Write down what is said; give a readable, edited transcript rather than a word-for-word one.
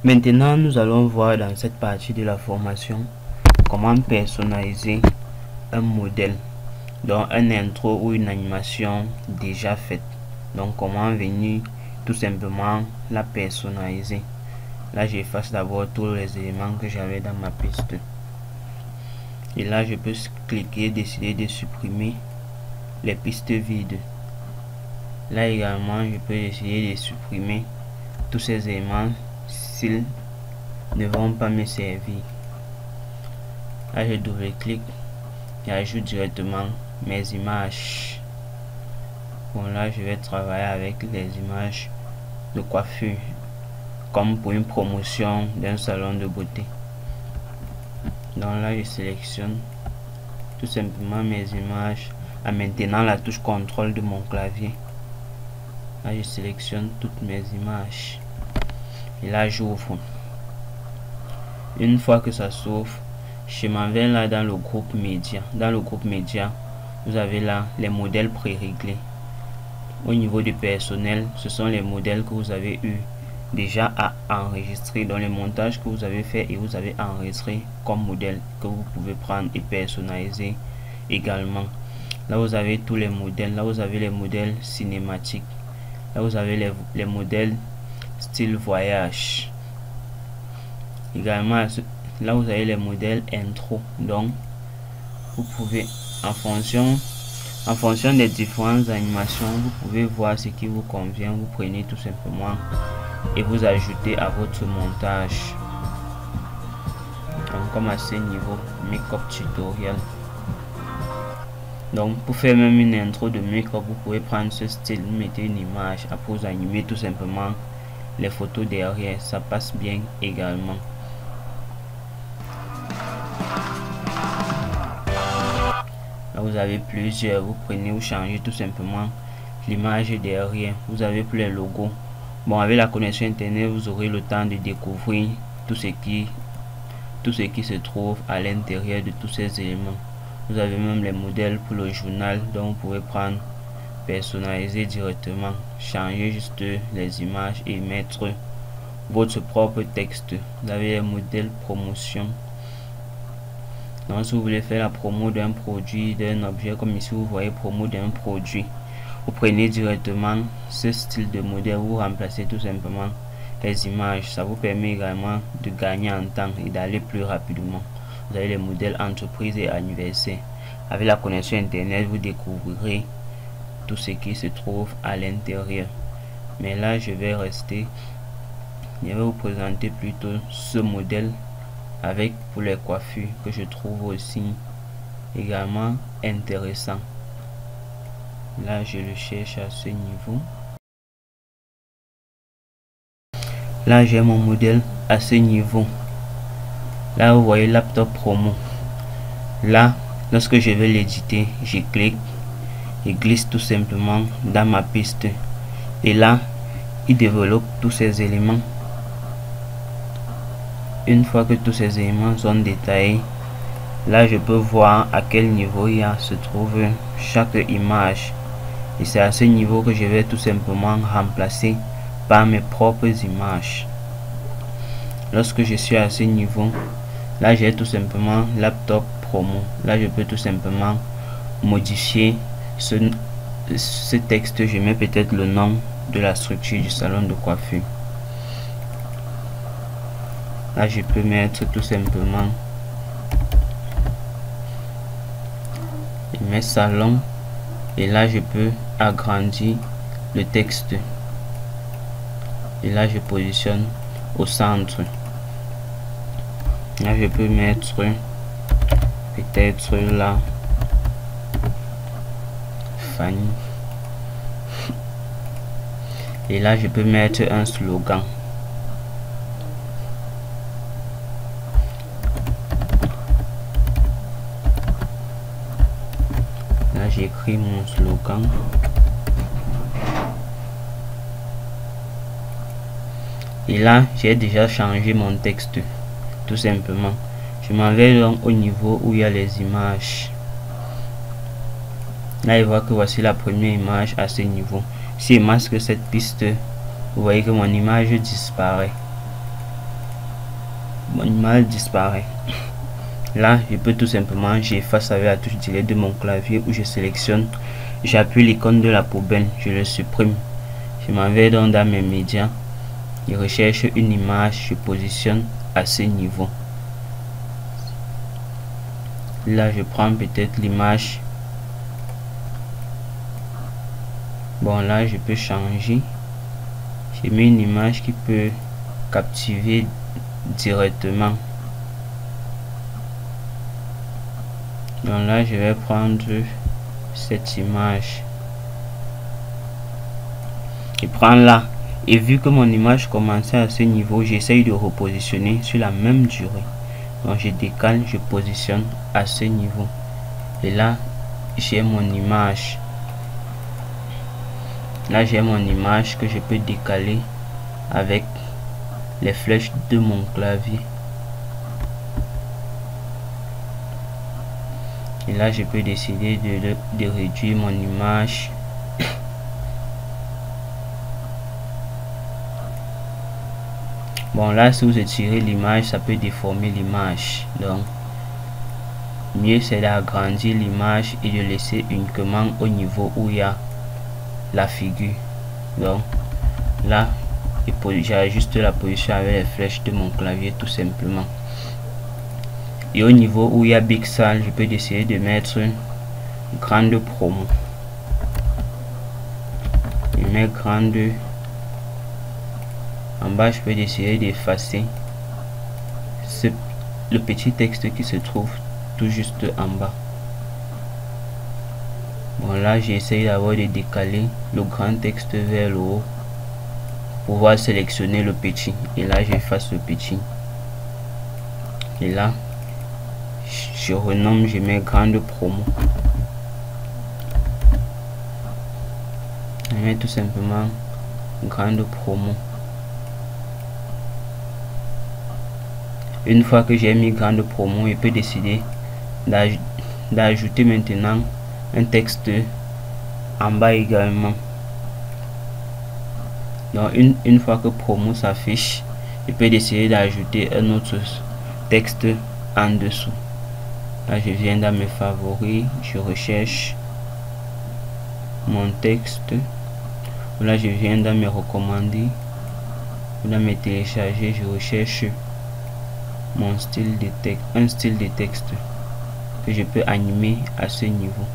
Maintenant, nous allons voir dans cette partie de la formation comment personnaliser un modèle, donc un intro ou une animation déjà faite. Donc comment venir tout simplement la personnaliser. Là, j'efface d'abord tous les éléments que j'avais dans ma piste. Et là, je peux cliquer, décider de supprimer les pistes vides. Là également, je peux décider de supprimer tous ces éléments s'ils ne vont pas me servir. Là, je double-clique et ajoute directement mes images. Bon, là, je vais travailler avec les images de coiffure, comme pour une promotion d'un salon de beauté. Donc là, je sélectionne tout simplement mes images en maintenant la touche contrôle de mon clavier. Là, je sélectionne toutes mes images et là, j'ouvre. Une fois que ça s'ouvre, je m'en vais là dans le groupe média. Dans le groupe média, vous avez là les modèles pré-réglés. Au niveau du personnel, ce sont les modèles que vous avez eu déjà à enregistrer dans le montage que vous avez fait et vous avez enregistré comme modèle que vous pouvez prendre et personnaliser également. Là, vous avez tous les modèles. Là, vous avez les modèles cinématiques. Là, vous avez les modèles style voyage. Également, là, vous avez les modèles intro. Donc, vous pouvez, en fonction des différentes animations, vous pouvez voir ce qui vous convient. Vous prenez tout simplement et vous ajoutez à votre montage. Donc, comme à ce niveau, make-up tutorial. Donc, pour faire même une intro de make-up, vous pouvez prendre ce style, vous mettez une image, après vous animez tout simplement les photos derrière, ça passe bien également. Là, vous avez plusieurs, vous prenez, vous changez tout simplement l'image derrière. Vous avez plus les logos. Bon, avec la connexion internet, vous aurez le temps de découvrir tout ce qui se trouve à l'intérieur de tous ces éléments. Vous avez même les modèles pour le journal, donc vous pouvez prendre, personnaliser directement, changer juste les images et mettre votre propre texte. Vous avez les modèles promotion. Donc si vous voulez faire la promo d'un produit, d'un objet, comme ici vous voyez promo d'un produit, vous prenez directement ce style de modèle, vous remplacez tout simplement les images. Ça vous permet également de gagner en temps et d'aller plus rapidement. Vous avez les modèles entreprise et anniversaire. Avec la connexion internet, vous découvrirez tout ce qui se trouve à l'intérieur. Mais là, je vais vous présenter plutôt ce modèle avec pour les coiffures que je trouve aussi également intéressant. Là, je le cherche à ce niveau. Là, j'ai mon modèle à ce niveau. Là, vous voyez laptop promo. Là, lorsque je vais l'éditer, je clique et glisse tout simplement dans ma piste. Et là, il développe tous ces éléments. Une fois que tous ces éléments sont détaillés, là, je peux voir à quel niveau se trouve chaque image. Et c'est à ce niveau que je vais tout simplement remplacer par mes propres images. Lorsque je suis à ce niveau, là j'ai tout simplement laptop promo. Là je peux tout simplement modifier ce texte. Je mets peut-être le nom de la structure du salon de coiffure. Là je peux mettre tout simplement mes salons. Et là je peux agrandir le texte. Et là je positionne au centre. Là je peux mettre peut-être là Fanny. Et là je peux mettre un slogan. Là j'écris mon slogan. Et là j'ai déjà changé mon texte tout simplement. Je m'en vais donc au niveau où il y a les images. Là il voit que voici la première image à ce niveau. Si je masque cette piste, vous voyez que mon image disparaît. mon image disparaît. Là, je peux tout simplement, j'efface avec la touche delete de mon clavier où je sélectionne, j'appuie l'icône de la poubelle, je le supprime. Je m'en vais donc dans mes médias, je recherche une image, je positionne à ce niveau. Là, je prends peut-être l'image. Bon, là, je peux changer. J'ai mis une image qui peut captiver directement. Donc là, je vais prendre cette image. Je prends là. Et vu que mon image commençait à ce niveau, j'essaye de repositionner sur la même durée. Donc je décale, je positionne à ce niveau. Et là, j'ai mon image. Là, j'ai mon image que je peux décaler avec les flèches de mon clavier. Et là, je peux décider de réduire mon image. Bon, là, si vous étirez l'image, ça peut déformer l'image. Donc, mieux c'est d'agrandir l'image et de laisser uniquement au niveau où il y a la figure. Donc, là, j'ajuste la position avec les flèches de mon clavier tout simplement. Et au niveau où il y a Big Sur, je peux décider de mettre une grande promo. Je mets grande. En bas, je peux décider d'effacer le petit texte qui se trouve tout juste en bas. Bon, là, j'essaye d'avoir de décaler le grand texte vers le haut pour pouvoir sélectionner le petit. Et là, j'efface le petit. Et là, je renomme, je mets grande promo. Je mets tout simplement grande promo. Une fois que j'ai mis grande promo, je peux décider d'ajouter maintenant un texte en bas également. Donc une fois que promo s'affiche, je peux décider d'ajouter un autre texte en dessous. Là, je viens dans mes favoris, je recherche mon texte. Là, je viens dans mes recommandés. Dans mes télécharger, je recherche mon style de texte, un style de texte que je peux animer à ce niveau.